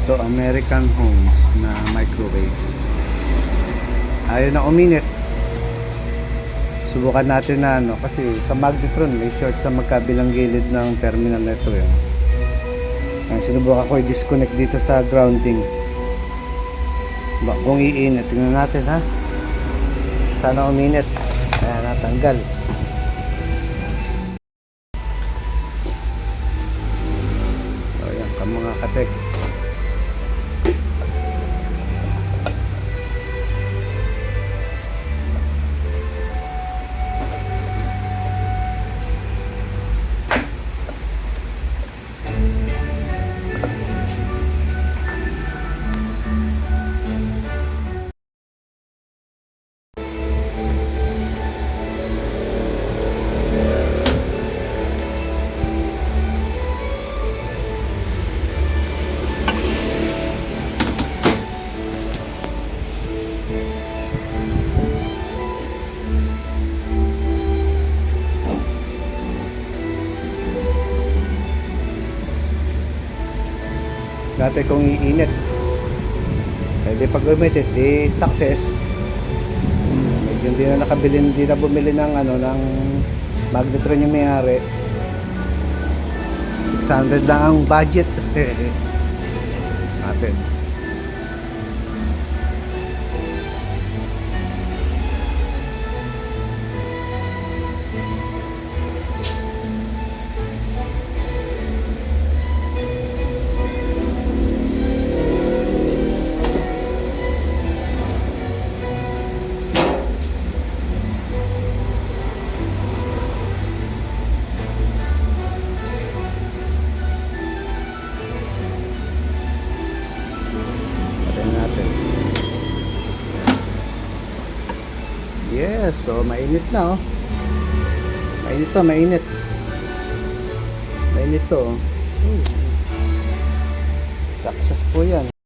Ito, American Homes na microwave. Ayaw na uminit. Subukan natin na kasi sa magnetron may short sa magkabilang gilid ng terminal na ito. Sinubukan ko i-disconnect dito sa grounding. Kung iinit, tingnan natin ha. Sana uminit. Kaya natanggal. So yan ka mga katek. Dati kung iinit, pwede pag umitit, di success. Medyo hindi na bumili ng ng magnetron yung may-ari. 600 lang ang budget. Natin. Yes, so mainit na Mainit to, mainit. Mainit to. Success po yan.